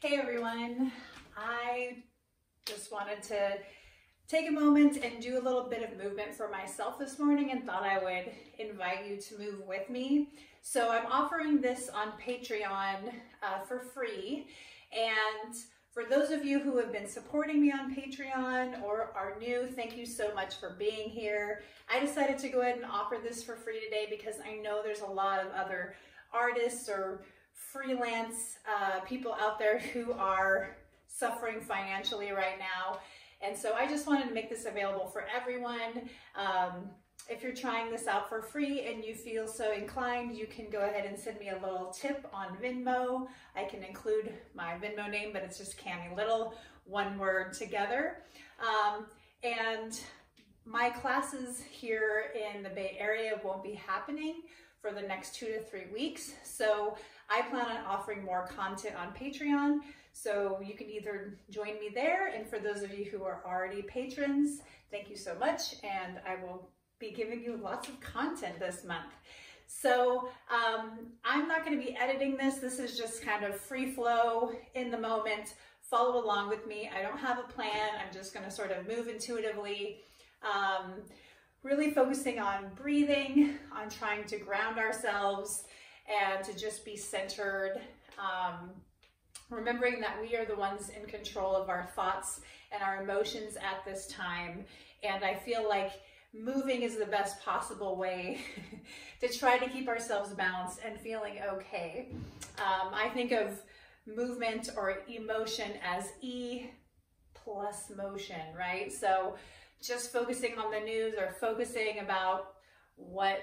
Hey everyone, I just wanted to take a moment and do a little bit of movement for myself this morning and thought I would invite you to move with me. So I'm offering this on Patreon for free, and for those of you who have been supporting me on Patreon or are new, thank you so much for being here. I decided to go ahead and offer this for free today because I know there's a lot of other artists or freelance people out there who are suffering financially right now. And so I just wanted to make this available for everyone. If you're trying this out for free and you feel so inclined, you can go ahead and send me a little tip on Venmo. I can include my Venmo name, but it's just Cami Little, one word together. And my classes here in the Bay Area won't be happening for the next 2 to 3 weeks. So I plan on offering more content on Patreon. So you can either join me there, and for those of you who are already patrons, thank you so much. And I will be giving you lots of content this month. So I'm not going to be editing this. This is just kind of free flow in the moment. Follow along with me. I don't have a plan. I'm just going to sort of move intuitively. Really focusing on breathing, on trying to ground ourselves and to just be centered. Remembering that we are the ones in control of our thoughts and our emotions at this time. And I feel like moving is the best possible way to try to keep ourselves balanced and feeling okay. I think of movement or emotion as E plus motion, right? So just focusing on the news or focusing about what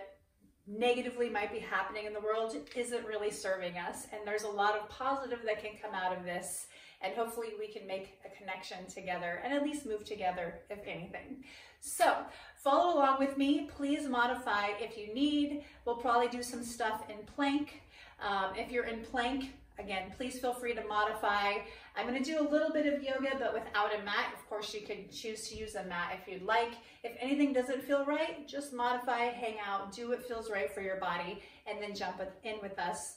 negatively might be happening in the world isn't really serving us. And there's a lot of positive that can come out of this. And hopefully we can make a connection together and at least move together, if anything. So follow along with me. Please modify if you need. We'll probably do some stuff in plank. If you're in plank, again, please feel free to modify. I'm going to do a little bit of yoga, but without a mat. Of course, you could choose to use a mat if you'd like. If anything doesn't feel right, just modify, hang out, do what feels right for your body, and then jump in with us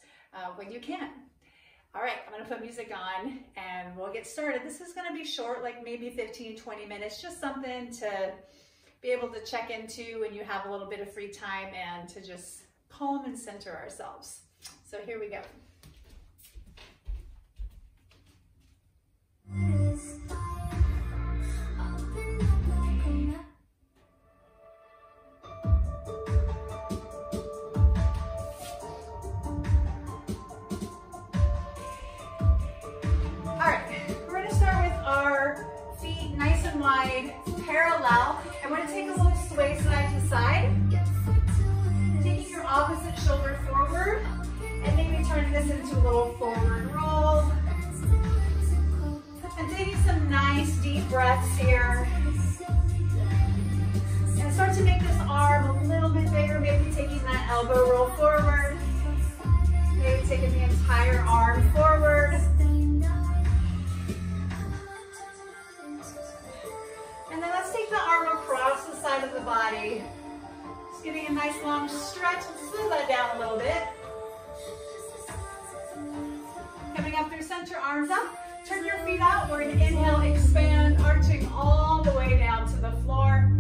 when you can. All right, I'm going to put music on and we'll get started. This is going to be short, like maybe 15, 20 minutes, just something to be able to check into when you have a little bit of free time and to just calm and center ourselves. So here we go. Wide, parallel, and we're going to take a little sway side to side, taking your opposite shoulder forward, and maybe turning this into a little forward roll, and taking some nice deep breaths here, and start to make this arm a little bit bigger, maybe taking that elbow roll forward, maybe taking the entire arm forward. And then let's take the arm across the side of the body. Just getting a nice long stretch. Let's slow that down a little bit. Coming up through center, arms up. Turn your feet out. We're going to inhale, expand, arching all the way down to the floor.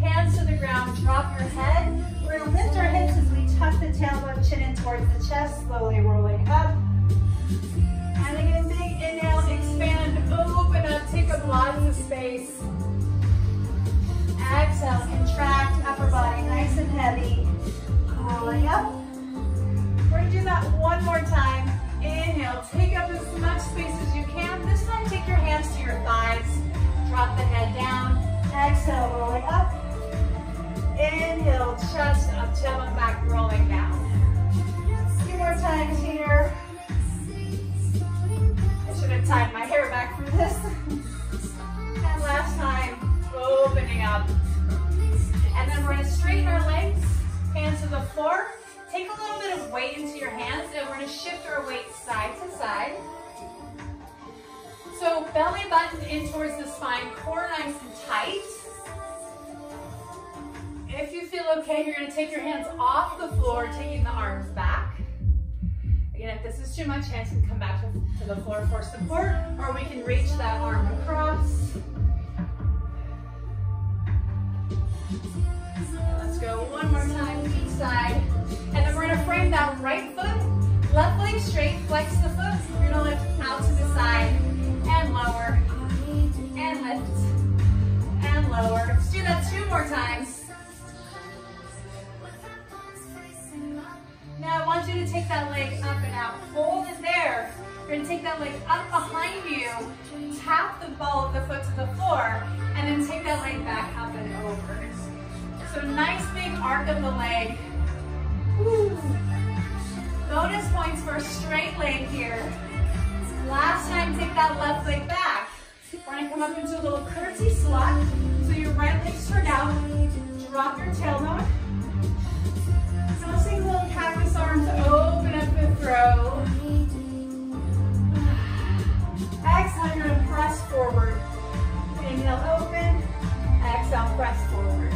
Hands to the ground, drop your head. We're going to lift our hips as we tuck the tailbone, chin in towards the chest, slowly rolling up. And again, big inhale, expand, open up, take up lots of space. Exhale, contract upper body, nice and heavy. Rolling up. We're going to do that one more time. Inhale, take up as much space as you can. This time, take your hands to your thighs. Drop the head down. Exhale, rolling up. Inhale, chest up, tail and back, rolling down. A few more times here. I should have tied my hair back for this. And last time. Opening up. And then we're going to straighten our legs, hands to the floor. Take a little bit of weight into your hands, and we're going to shift our weight side to side. So belly button in towards the spine, core nice and tight. If you feel okay, you're going to take your hands off the floor, taking the arms back. Again, Again, if this is too much, hands can come back to the floor for support, or we can reach that arm across. Let's go one more time each side. And then we're gonna frame that right foot, left leg straight, flex the foot. You're gonna lift out to the side and lower, and lift, and lower. Let's do that 2 more times. Now I want you to take that leg up and out. Hold it there. You're gonna take that leg up behind you, tap the ball of the foot to the floor, and then take that leg back up and over. So nice big arc of the leg. Woo. Bonus points for a straight leg here. Last time, take that left leg back. We're gonna come up into a little curtsy squat. So your right leg's turned out. Drop your tailbone. So let's take a little cactus arm to open up the throat. Exhale, you're gonna press forward. Inhale, open. Exhale, press forward.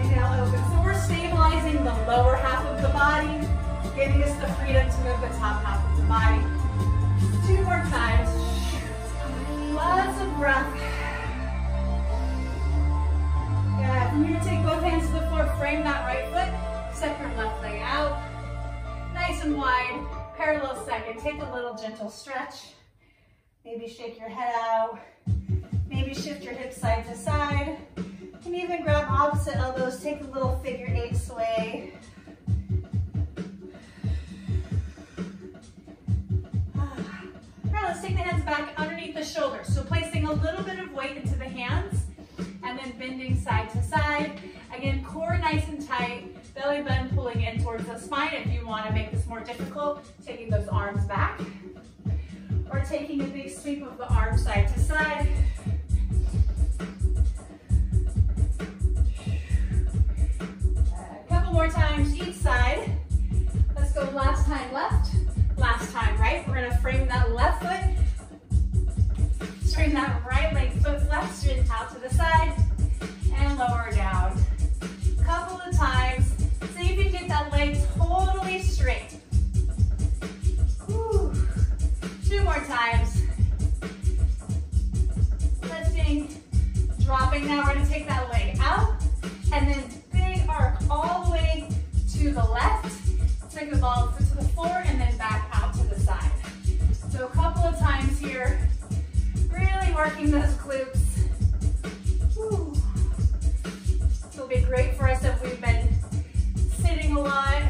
Inhale, open. So we're stabilizing the lower half of the body, giving us the freedom to move the top half of the body. 2 more times. Lots of breath. Yeah, from here, take both hands to the floor, frame that right foot, step your left leg out. Nice and wide, parallel second. Take a little gentle stretch. Maybe shake your head out. Maybe shift your hips side to side. You can even grab opposite elbows, take a little figure 8 sway. Let's take the hands back underneath the shoulders. So placing a little bit of weight into the hands and then bending side to side. Again, core nice and tight, belly button pulling in towards the spine. If you want to make this more difficult, taking those arms back or taking a big sweep of the arms side to side. A couple more times each side. Let's go last time left. Last time right, we're gonna frame that left foot, straighten that right leg, foot left, straighten out to the side, and lower down. Couple of times, see if you can get that leg totally straight. Whew. 2 more times. Lifting, dropping. Now we're gonna take that leg out, and then big arc all the way to the left. Take the ball to the floor and then back out to the side. So a couple of times here, really working those glutes. Woo. This will be great for us if we've been sitting a lot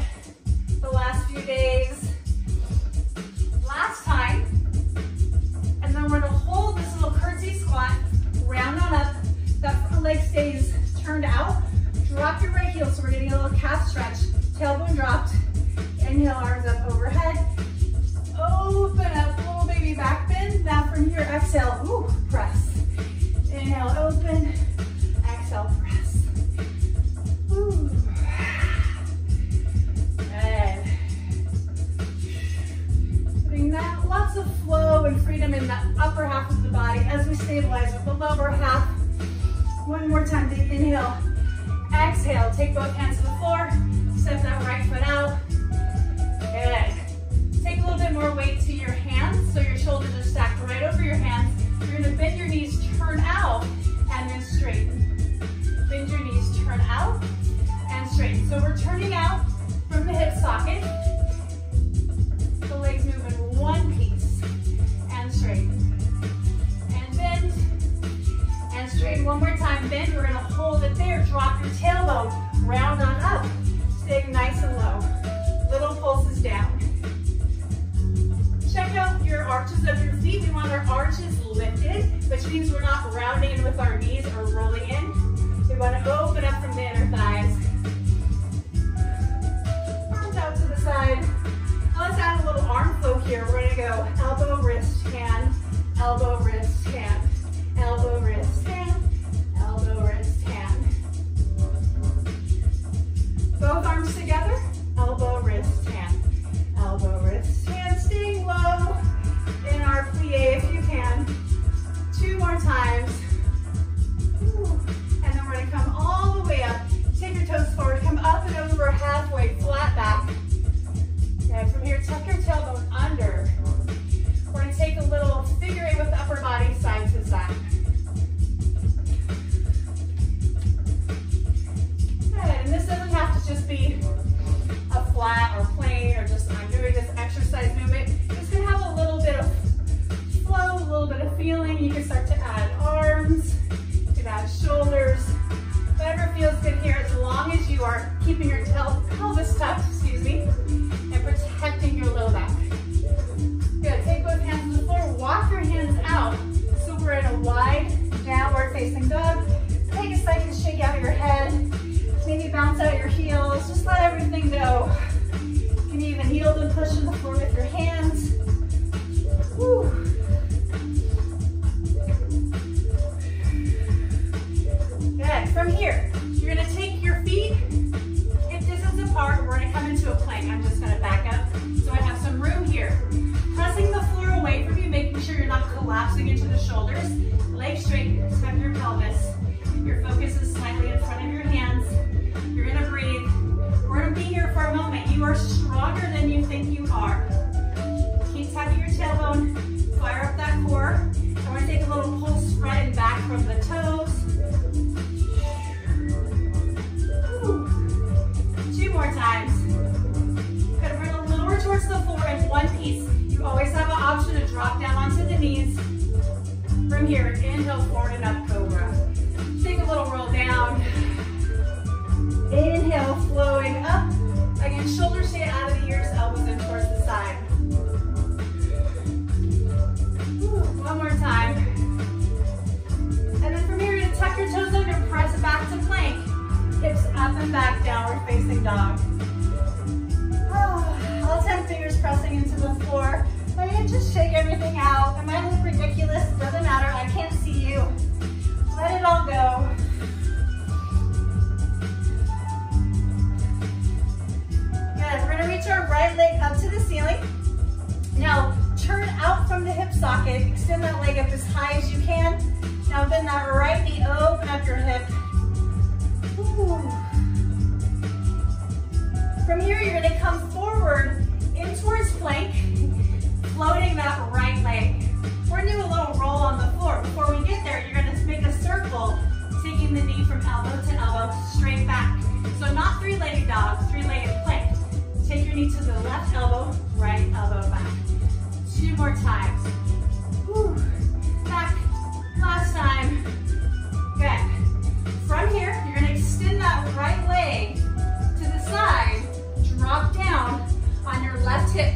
the last few days. Last time, and then we're gonna hold this little curtsy squat, round on up, that front leg stays turned out. Drop your right heel, so we're getting a little calf stretch, tailbone dropped. Inhale, arms up overhead. Open up, little baby back bend. Now from here, exhale, ooh, press. Inhale, open. Exhale, press. Ooh. And putting that, lots of flow and freedom in that upper half of the body as we stabilize with the lower half. One more time, big inhale. Exhale, take both hands to the floor. Step that right foot out. Good. Take a little bit more weight to your hands, so your shoulders are stacked right over your hands. You're gonna bend your knees, turn out, and then straighten. Bend your knees, turn out, and straighten. So we're turning out from the hip socket. The legs move in one piece, and straighten. And bend, and straighten. One more time, bend. We're gonna hold it there. Drop your tailbone, round on up. Staying nice and low. Little pulses down. Check out your arches of your feet. We want our arches lifted, which means we're not rounding in with our knees or rolling in. We want to open up from the inner thighs. Arms out to the side. Now let's add a little arm flow here. We're going to go elbow, wrist, hand, elbow, wrist, hand, elbow, wrist, hand, elbow, wrist, hand. Both arms together. Elbow, wrist, hand. Elbow, wrist, hand. Staying low in our plie if you can. 2 more times. Ooh. And then we're going to come all the way up. Take your toes forward. Come up and over halfway, flat back. And from here, tuck your tailbone feeling. You can start to add arms, you can add shoulders, whatever feels good here, as long as you are keeping your pelvis tucked, and protecting your low back. Good, take both hands to the floor, walk your hands out. So we're in a wide downward facing dog. Take a second to shake out your head, maybe bounce out your heels, just let everything go. You can even yield and push on the floor with your hands. Woo. Good, from here, you're gonna take your feet hip distance apart. We're gonna come into a plank. I'm just gonna back up so I have some room here. Pressing the floor away from you, making sure you're not collapsing into the shoulders. Legs straight, tuck your pelvis. Your focus is slightly in front of your hands. You're gonna breathe. We're gonna be here for a moment. You are stronger than you think you are. Keep tucking your tailbone, fire up that core. And we're gonna take a little pulse spread and back from the toes. Woo. 2 more times. Good, we're gonna lower towards the floor in one piece. You always have an option to drop down onto the knees. From here, inhale forward and up, cobra. Take a little roll down. Inhale, flowing up. Again, shoulders stay out of the ears, elbows in towards the side. One more time. And then from here, you're gonna tuck your toes under, press back to plank. Hips up and back, downward facing dog. All 10 fingers pressing into the floor. I'm gonna just shake everything out. It might look ridiculous, doesn't matter, I can't see you. Let it all go. Good, we're gonna reach our right leg up to the ceiling. Now, turn out from the hip socket, extend that leg up as high as you can. Now bend that right knee, open up your hip. Ooh. From here, you're gonna come forward in towards plank, floating that right leg. We're gonna do a little roll on the floor. Before we get there, you're gonna make a circle, taking the knee from elbow to elbow, straight back. So not three-legged dog, three-legged plank. Take your knee to the left elbow, right elbow back. 2 more times. Whew. Back, last time. Good. From here, you're gonna extend that right leg to the side, drop down on your left hip.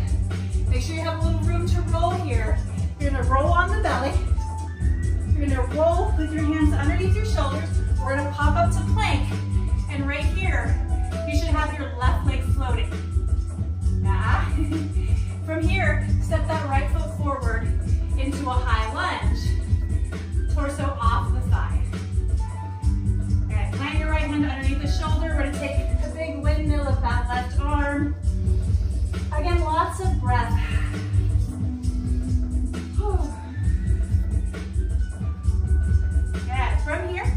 Make sure you have a little room to roll here. You're gonna roll on the belly. You're gonna roll with your hands underneath your shoulders. We're gonna pop up to plank. And right here, you should have your left leg floating. Nah. From here, step that right foot forward into a high lunge. Torso off the thigh. Okay, plant your right hand underneath the shoulder. We're gonna take a big windmill of that left arm. Again, lots of breath. Good. From here,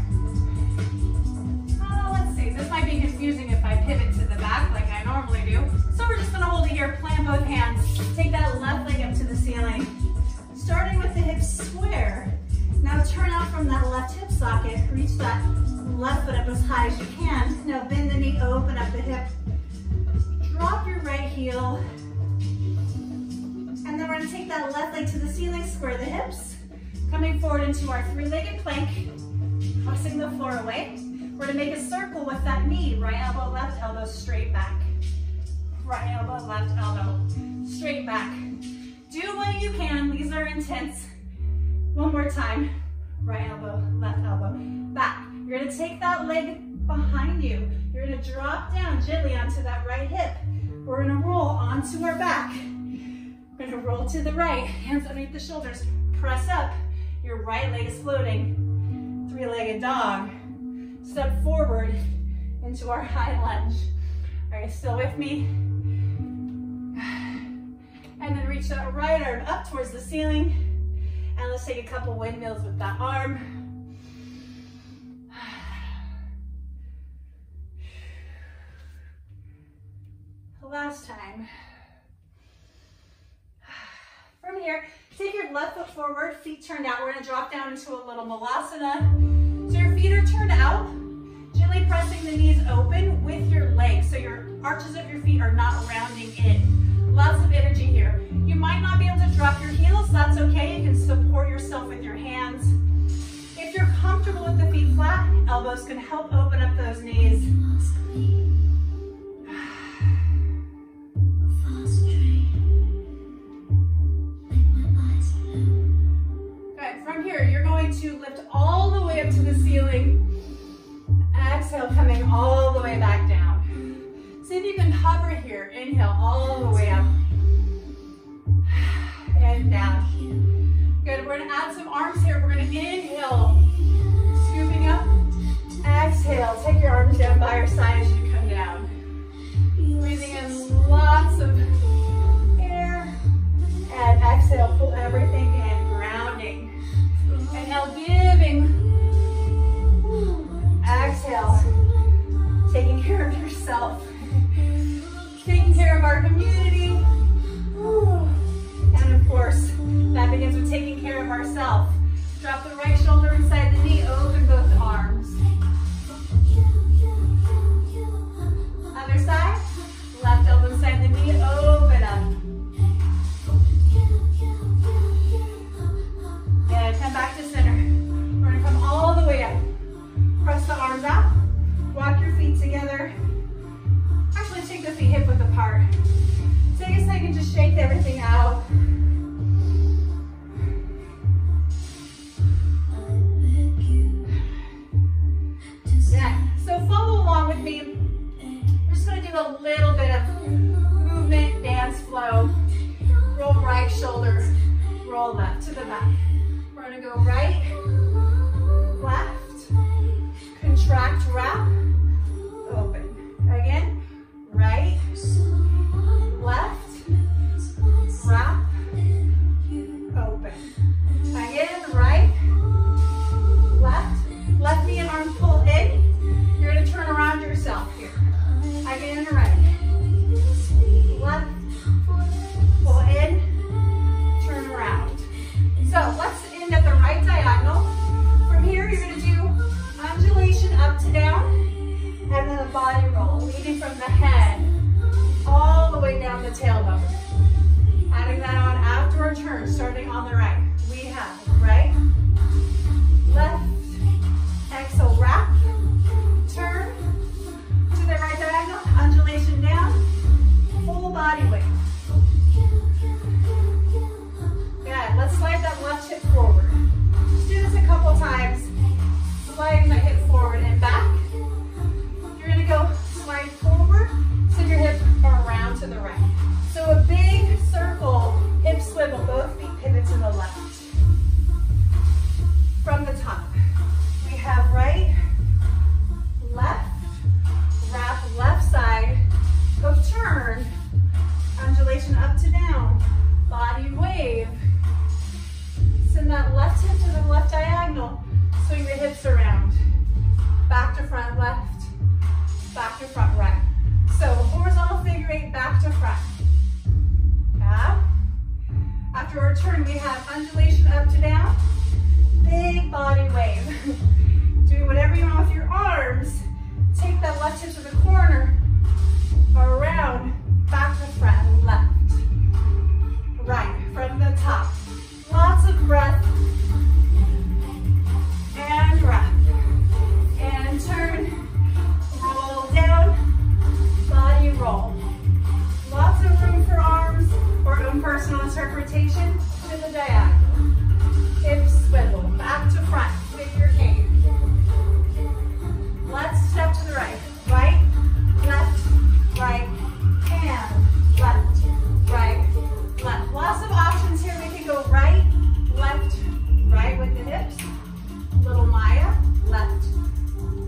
let's see, this might be confusing if I pivot to the back like I normally do. So we're just gonna hold it here, plant both hands. Take that left leg up to the ceiling. Starting with the hips square. Now turn out from that left hip socket, reach that left foot up as high as you can. Now bend the knee, open up the hip. Drop your right heel. And then we're gonna take that left leg to the ceiling, square the hips. Coming forward into our three-legged plank, tossing the floor away. We're gonna make a circle with that knee, right elbow, left elbow, straight back. Right elbow, left elbow, straight back. Do what you can, these are intense. One more time, right elbow, left elbow, back. You're gonna take that leg behind you. You're gonna drop down gently onto that right hip. We're gonna roll onto our back. We're gonna roll to the right, hands underneath the shoulders. Press up, your right leg is floating. Three-legged dog. Step forward into our high lunge. Are you still with me? And then reach that right arm up towards the ceiling. And let's take a couple windmills with that arm. Last time. From here, take your left foot forward, feet turned out. We're gonna drop down into a little malasana. So your feet are turned out, gently pressing the knees open with your legs. So your arches of your feet are not rounding in. Lots of energy here. You might not be able to drop your heels, that's okay. You can support yourself with your pillows can help open up those knees. Good. From here, you're going to lift all the way up to the ceiling. Exhale, coming all the way back down. See if you can hover here. Inhale all the way up. And down. Good. We're going to add some arms here. We're going to inhale. Scooping up. Exhale. Take your arms down by your side as you come down. Breathing in lots of air. And exhale. Pull everything in. Grounding. Inhale. Giving. Exhale. Taking care of yourself. Taking care of our community. And of course, that begins with taking care of ourselves. Drop the right shoulder inside the knee, open both arms. Other side, left elbow inside the knee, open up. And come back to center. We're gonna come all the way up. Press the arms out, walk your feet together. Actually, take the feet hip width apart. Take a second, just shake everything out. Yeah. So follow along with me. We're just going to do a little bit of movement, dance flow. Roll right shoulder, roll left to the back. We're going to go right, left, contract, wrap, open. Again, right, left, wrap, open. Again, right, left knee and arm pull in. You're going to turn around yourself here. Again, right, left, pull in, turn around. So let's end at the right diagonal. From here, you're going to do undulation up to down, and then a body roll, leading from the head all the way down the tailbone. Adding that on after a turn, starting on the right. We have right, left, exhale, wrap, turn to the right diagonal, undulation down, full body weight. Good, let's slide that left hip forward. Just do this a couple times, sliding the hip forward and back. You're gonna go slide forward, send your hip around to the right. So a big circle, hip swivel, both feet pivot to the left. From the top, we have right, left, wrap left side, go turn, undulation up to down, body wave. Send that left hip to the left diagonal, swing the hips around. Back to front left, back to front right. So horizontal figure eight, back to front. Yeah. After our turn, we have undulation up to down, big body wave. Doing whatever you want with your arms. Take that left hip to the corner, around, back to front, left, right, from the top. Lots of breath, and wrap, and turn, roll down, body roll. Lots of room for arms or own personal interpretation to the diagonal. Hips swivel, back to front, figure eight. Let's step to the right. Right, left, right, and left, right, left. Lots of options here. We can go right, left, right with the hips. Little Maya, left,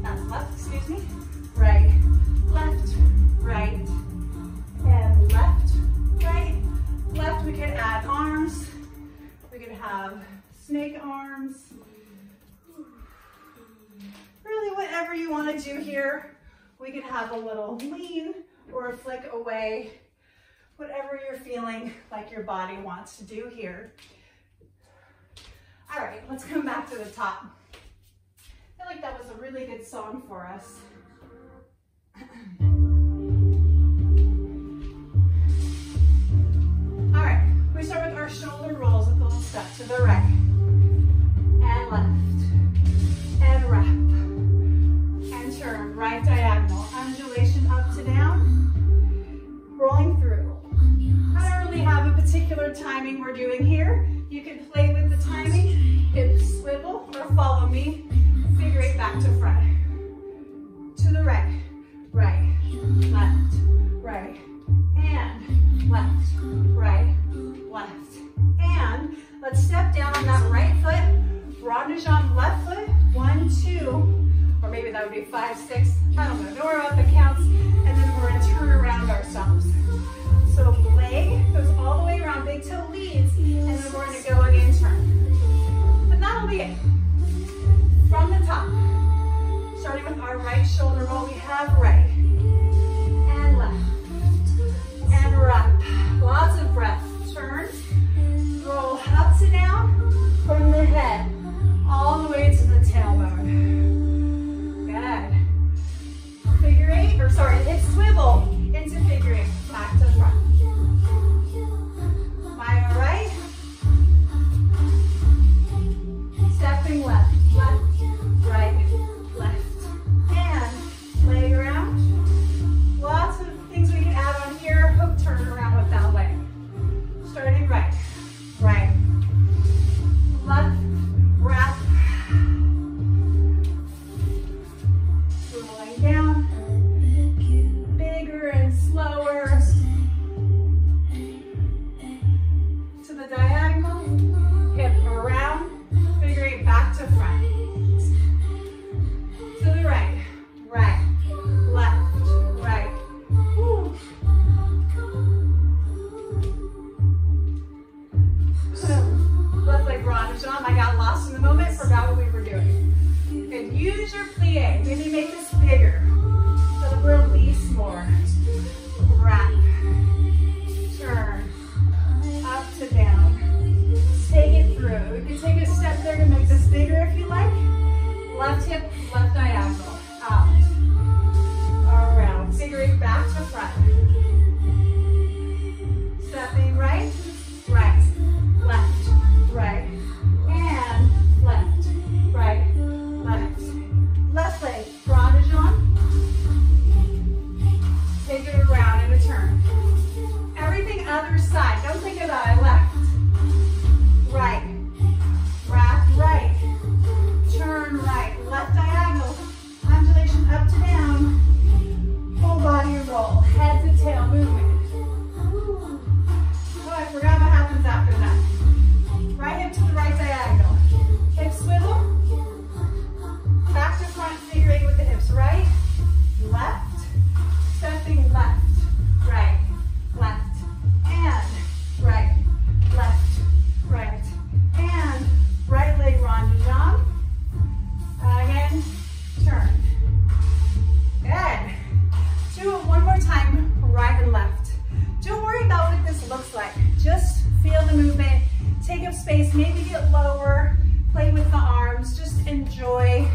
that's left, excuse me. Right, left, right, and left, right, left. We could add arms. We could have snake arms. Really, whatever you want to do here. We could have a little lean or a flick away. Whatever you're feeling like your body wants to do here. All right, let's come back to the top. I feel like that was a really good song for us. All right, we start with our shoulder rolls with a little step to the right and left and wrap. You can play with the timing, hip swivel, or follow me. Figure eight back to front. To the right, right, left, right, and left, right, left. And let's step down on that right foot, rond de jambe left foot, 1, 2, or maybe that would be 5, 6, I don't know, don't worry about the counts, and then we're gonna turn around ourselves. So leg goes all the way around, big toe leads, and then we're gonna go again, turn. And that'll be it. From the top, starting with our right shoulder roll, we have right, and left, and right. Lots of breath. Turn, roll up to down, from the head, all the way to the tailbone. Good. Figure eight, or sorry, hip swivel into figure eight, back to front. My right, stepping left, left, right, left, and leg around. Lots of things we can add on here. Hook turn around with that leg. Starting right, right, left, wrap, rolling down, bigger and slower, to the diagonal, hip around, figure eight back to front, to the right, right, left, right. Woo. Left leg rond de jambe. I got lost in the moment, forgot what we were doing. You can use your plie. Maybe make this bigger. So release more. Wrap. Turn. Up to down. Take it through. You can take a step there to make this bigger if you like. Left hip, left diagonal. Out. Around. Figure eight back to front. Stepping right, right, left, right, and left, right, left. Left leg, rond de jambe. Take it around in a turn. Everything other side. Don't think about it. Left, right, wrap right, turn right, left diagonal, undulation up to down, full body roll, head to tail movement. Oh, I forgot what happens after that. Right hip to the right diagonal. Hip swivel. Back to front, figure eight with the hips. Right, left, stepping left, right, left, and right, left, right, and right leg rond de jambe. Again, turn. Good. Do it one more time, right and left. Don't worry about what this looks like. Just feel the movement. Take up space, maybe get lower, play with the arms. Just enjoy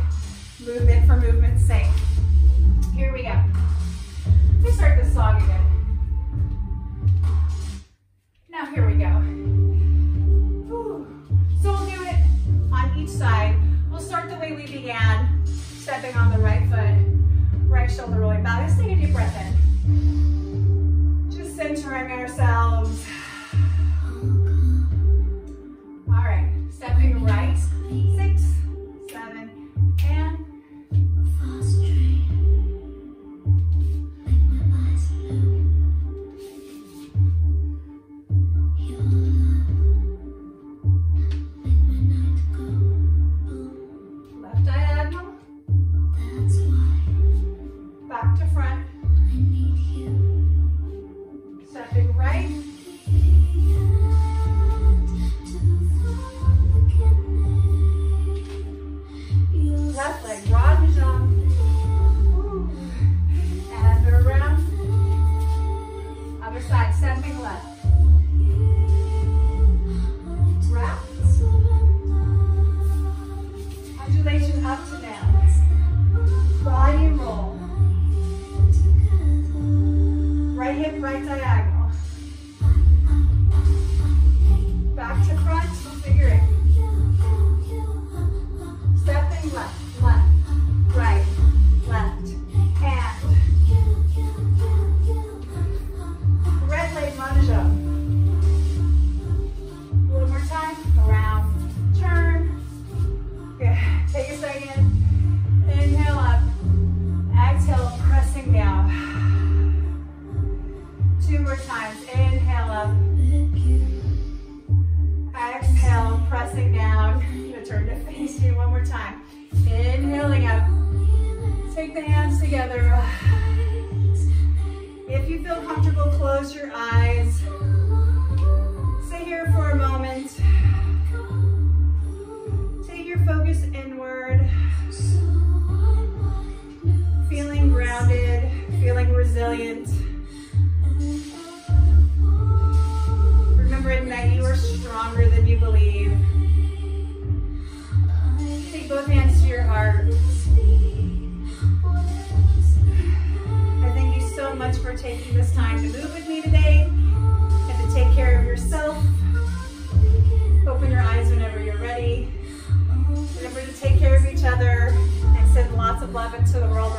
movement for movement's sake. Here we go. Let me start this song again. Now here we go. Whew. So we'll do it on each side. We'll start the way we began, stepping on the right foot, right shoulder rolling back. Let's take a deep breath in. Just centering ourselves. All right, stepping right, 6, 7, and left diagonal, back to front, stepping right, Let's do it one more time. Inhaling up. Take the hands together. If you feel comfortable, close your eyes. Stay here for a moment. Take your focus inward. Feeling grounded, feeling resilient. Remembering that you are stronger than you believe. Take both hands to your heart. I thank you so much for taking this time to move with me today and to take care of yourself. Open your eyes whenever you're ready. Remember to take care of each other and send lots of love into the world.